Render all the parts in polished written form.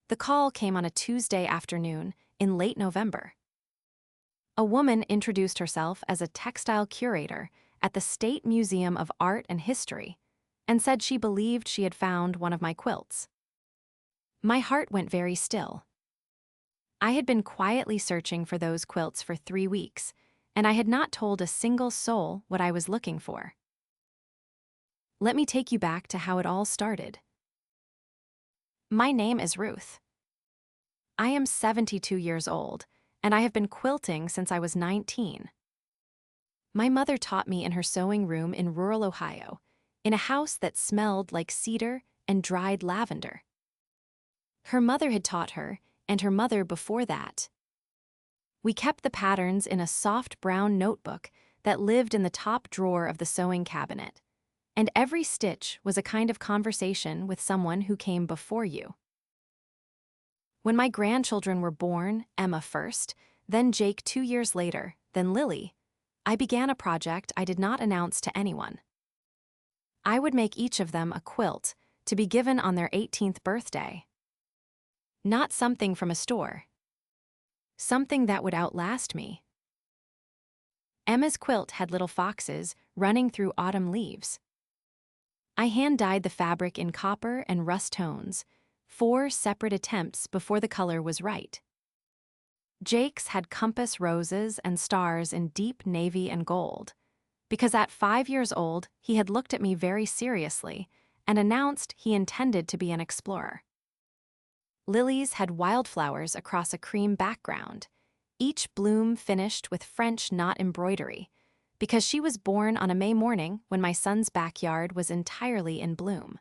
The call came on a Tuesday afternoon in late November. A woman introduced herself as a textile curator at the State Museum of Art and History and said she believed she had found one of my quilts. My heart went very still. I had been quietly searching for those quilts for 3 weeks, and I had not told a single soul what I was looking for. Let me take you back to how it all started. My name is Ruth. I am 72 years old, and I have been quilting since I was 19. My mother taught me in her sewing room in rural Ohio, in a house that smelled like cedar and dried lavender. Her mother had taught her, and her mother before that. We kept the patterns in a soft brown notebook that lived in the top drawer of the sewing cabinet, and every stitch was a kind of conversation with someone who came before you. When my grandchildren were born, Emma first, then Jake 2 years later, then Lily, I began a project I did not announce to anyone. I would make each of them a quilt to be given on their 18th birthday. Not something from a store. Something that would outlast me. Emma's quilt had little foxes running through autumn leaves. I hand-dyed the fabric in copper and rust tones, 4 separate attempts before the color was right. Jake's had compass roses and stars in deep navy and gold, because at 5 years old he had looked at me very seriously and announced he intended to be an explorer. Lily's had wildflowers across a cream background, each bloom finished with French knot embroidery, because she was born on a May morning when my son's backyard was entirely in bloom.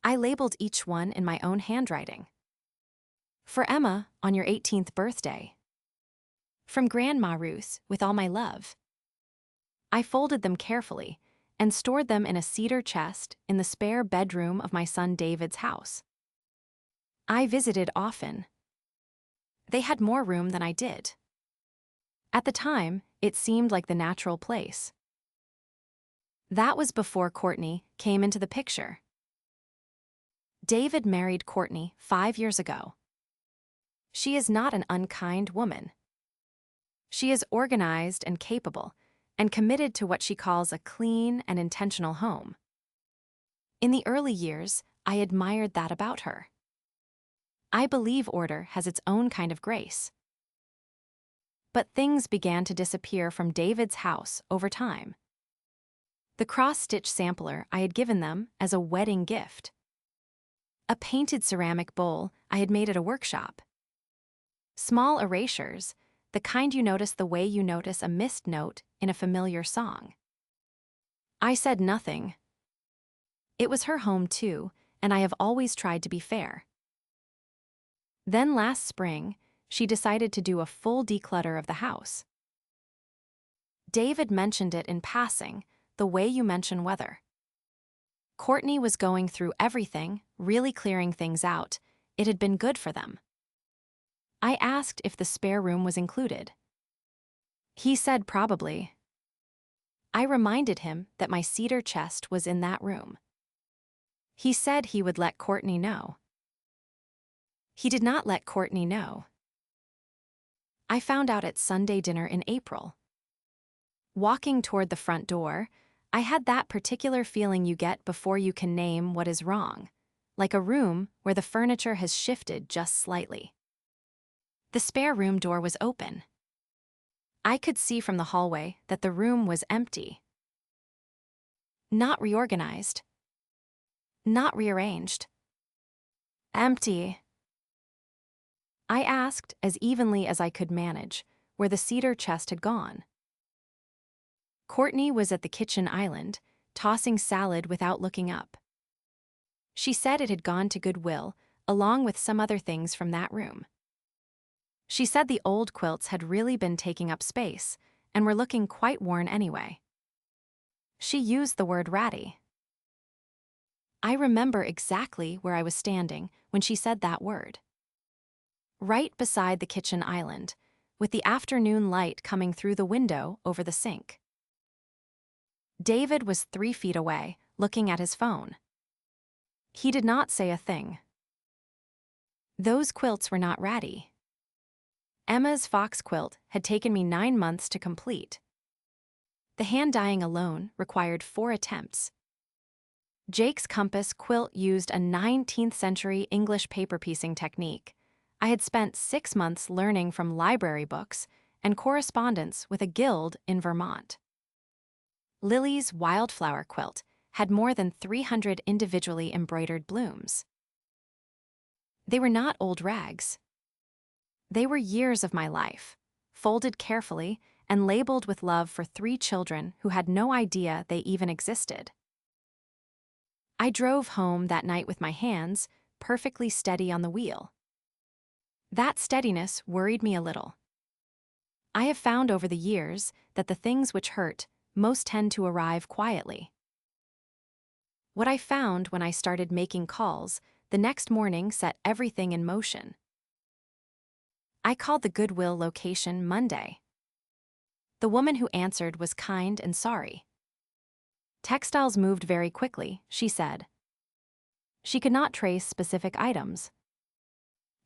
I labeled each one in my own handwriting. For Emma, on your 18th birthday. From Grandma Ruth, with all my love. I folded them carefully and stored them in a cedar chest in the spare bedroom of my son David's house. I visited often. They had more room than I did. At the time, it seemed like the natural place. That was before Courtney came into the picture. David married Courtney 5 years ago. She is not an unkind woman. She is organized and capable, and committed to what she calls a clean and intentional home. In the early years, I admired that about her. I believe order has its own kind of grace. But things began to disappear from David's house over time. The cross-stitch sampler I had given them as a wedding gift. A painted ceramic bowl I had made at a workshop. Small erasures, the kind you notice the way you notice a missed note in a familiar song. I said nothing. It was her home too, and I have always tried to be fair. Then last spring, she decided to do a full declutter of the house. David mentioned it in passing, the way you mention weather. Courtney was going through everything, really clearing things out. It had been good for them. I asked if the spare room was included. He said probably. I reminded him that my cedar chest was in that room. He said he would let Courtney know. He did not let Courtney know. I found out at Sunday dinner in April. Walking toward the front door, I had that particular feeling you get before you can name what is wrong, like a room where the furniture has shifted just slightly. The spare room door was open. I could see from the hallway that the room was empty. Not reorganized. Not rearranged. Empty. I asked, as evenly as I could manage, where the cedar chest had gone. Courtney was at the kitchen island, tossing salad without looking up. She said it had gone to Goodwill, along with some other things from that room. She said the old quilts had really been taking up space, and were looking quite worn anyway. She used the word ratty. I remember exactly where I was standing when she said that word. Right beside the kitchen island, with the afternoon light coming through the window over the sink. David was 3 feet away, looking at his phone. He did not say a thing. Those quilts were not Ratty. Emma's fox quilt had taken me 9 months to complete. The hand dyeing alone required 4 attempts. Jake's compass quilt used a 19th century English paper piecing technique. I had spent 6 months learning from library books and correspondence with a guild in Vermont. Lily's wildflower quilt had more than 300 individually embroidered blooms. They were not old rags. They were years of my life, folded carefully and labeled with love for 3 children who had no idea they even existed. I drove home that night with my hands perfectly steady on the wheel. That steadiness worried me a little. I have found over the years that the things which hurt most tend to arrive quietly. What I found when I started making calls the next morning set everything in motion. I called the Goodwill location Monday. The woman who answered was kind and sorry. Textiles moved very quickly, she said. She could not trace specific items.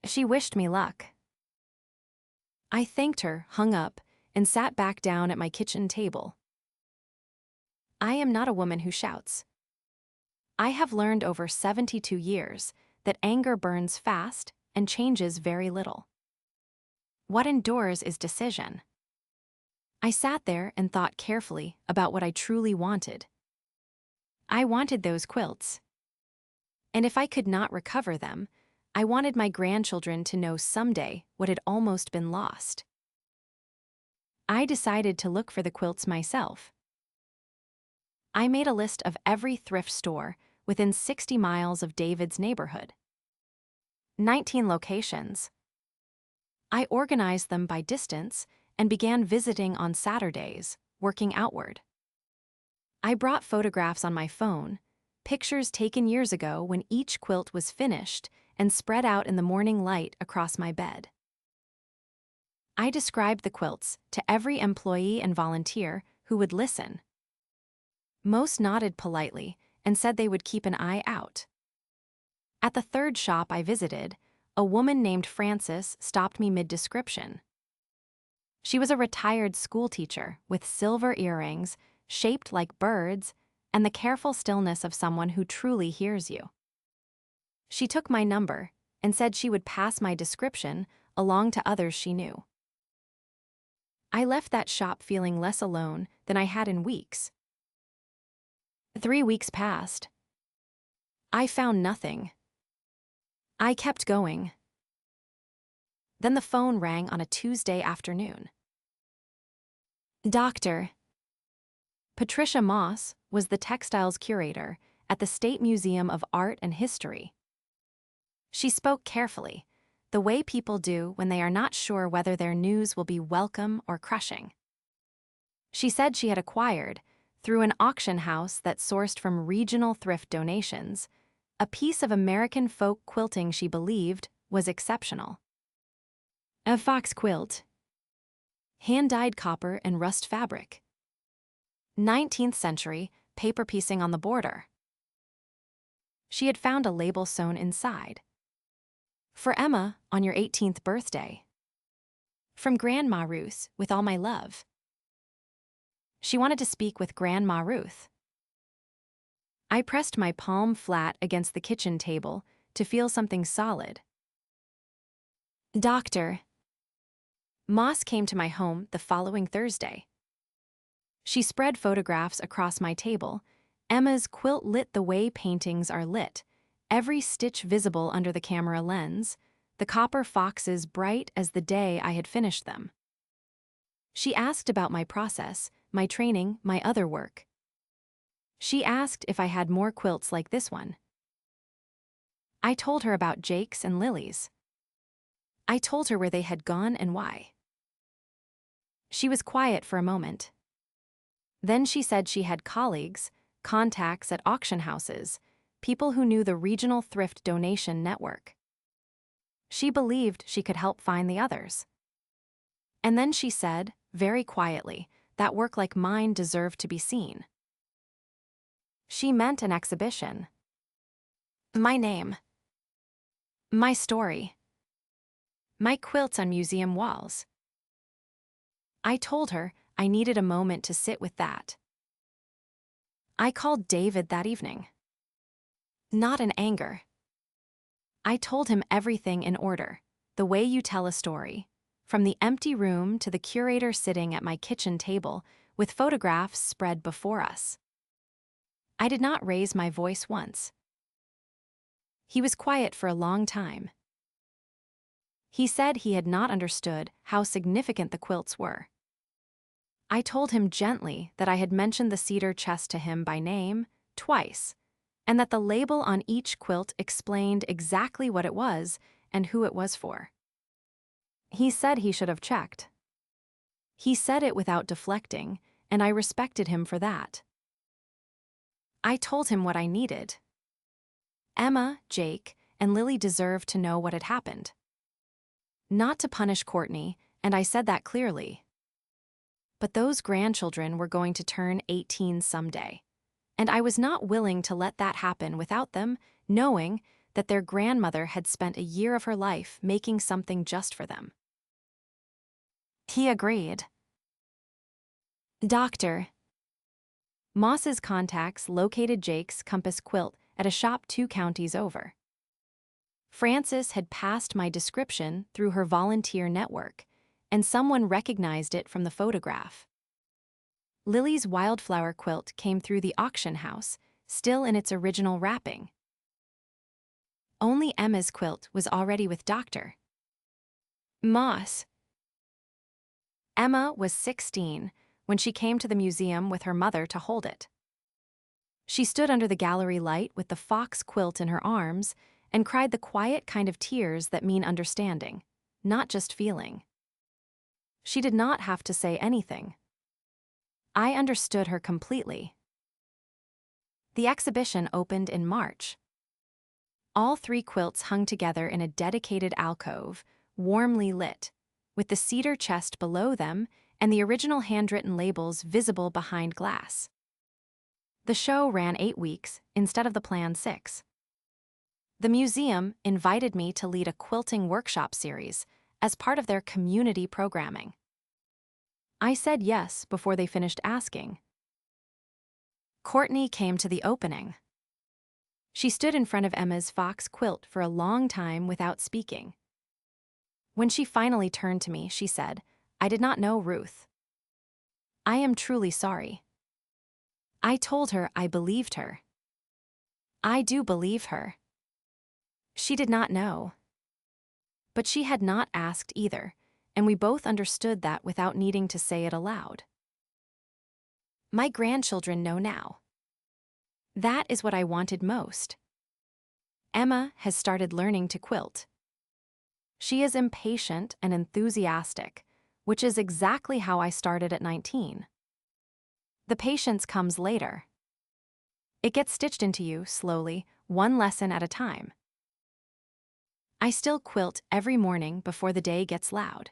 She wished me luck. I thanked her, hung up, and sat back down at my kitchen table. I am not a woman who shouts. I have learned over 72 years that anger burns fast and changes very little. What endures is decision. I sat there and thought carefully about what I truly wanted. I wanted those quilts. And if I could not recover them, I wanted my grandchildren to know someday what had almost been lost. I decided to look for the quilts myself. I made a list of every thrift store within 60 miles of David's neighborhood. 19 locations. I organized them by distance and began visiting on Saturdays, working outward. I brought photographs on my phone, pictures taken years ago when each quilt was finished and spread out in the morning light across my bed. I described the quilts to every employee and volunteer who would listen. Most nodded politely and said they would keep an eye out. At the 3rd shop I visited, a woman named Frances stopped me mid-description. She was a retired schoolteacher with silver earrings, shaped like birds, and the careful stillness of someone who truly hears you. She took my number and said she would pass my description along to others she knew. I left that shop feeling less alone than I had in weeks. 3 weeks passed. I found nothing. I kept going. Then the phone rang on a Tuesday afternoon. Doctor. Patricia Moss was the textiles curator at the State Museum of Art and History. She spoke carefully, the way people do when they are not sure whether their news will be welcome or crushing. She said she had acquired, through an auction house that sourced from regional thrift donations, a piece of American folk quilting she believed was exceptional. A fox quilt. Hand-dyed copper and rust fabric. 19th century, paper piecing on the border. She had found a label sewn inside. For Emma, on your 18th birthday. From Grandma Ruth, with all my love. She wanted to speak with Grandma Ruth. I pressed my palm flat against the kitchen table to feel something solid. Doctor. Moss came to my home the following Thursday. She spread photographs across my table. Emma's quilt lit the way paintings are lit, every stitch visible under the camera lens, the copper foxes bright as the day I had finished them. She asked about my process, my training, my other work. She asked if I had more quilts like this one. I told her about Jake's and Lily's. I told her where they had gone and why. She was quiet for a moment. Then she said she had colleagues, contacts at auction houses, people who knew the regional thrift donation network. She believed she could help find the others. And then she said, very quietly, that work like mine deserved to be seen. She meant an exhibition. My name. My story. My quilts on museum walls. I told her I needed a moment to sit with that. I called David that evening. Not in anger. I told him everything in order, the way you tell a story, from the empty room to the curator sitting at my kitchen table with photographs spread before us. I did not raise my voice once. He was quiet for a long time. He said he had not understood how significant the quilts were. I told him gently that I had mentioned the cedar chest to him by name twice, and that the label on each quilt explained exactly what it was and who it was for. He said he should have checked. He said it without deflecting, and I respected him for that. I told him what I needed. Emma, Jake, and Lily deserved to know what had happened. Not to punish Courtney, and I said that clearly. But those grandchildren were going to turn 18 someday, and I was not willing to let that happen without them knowing that their grandmother had spent a year of her life making something just for them. He agreed. Doctor. Moss's contacts located Jake's compass quilt at a shop 2 counties over. Frances had passed my description through her volunteer network, and someone recognized it from the photograph. Lily's wildflower quilt came through the auction house, still in its original wrapping. Only Emma's quilt was already with Dr. Moss. Emma was 16 when she came to the museum with her mother to hold it. She stood under the gallery light with the fox quilt in her arms and cried the quiet kind of tears that mean understanding, not just feeling. She did not have to say anything. I understood her completely. The exhibition opened in March. All 3 quilts hung together in a dedicated alcove, warmly lit, with the cedar chest below them and the original handwritten labels visible behind glass. The show ran 8 weeks instead of the planned 6. The museum invited me to lead a quilting workshop series as part of their community programming. I said yes before they finished asking. Courtney came to the opening. She stood in front of Emma's fox quilt for a long time without speaking. When she finally turned to me, she said, "I did not know Ruth. I am truly sorry." I told her I believed her. I do believe her. She did not know. But she had not asked either, and we both understood that without needing to say it aloud. My grandchildren know now. That is what I wanted most. Emma has started learning to quilt. She is impatient and enthusiastic, which is exactly how I started at 19. The patience comes later. It gets stitched into you slowly, one lesson at a time. I still quilt every morning before the day gets loud.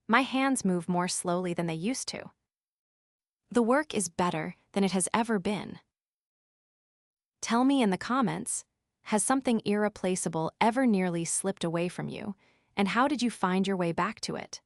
My hands move more slowly than they used to. The work is better than it has ever been. Tell me in the comments, has something irreplaceable ever nearly slipped away from you, and how did you find your way back to it?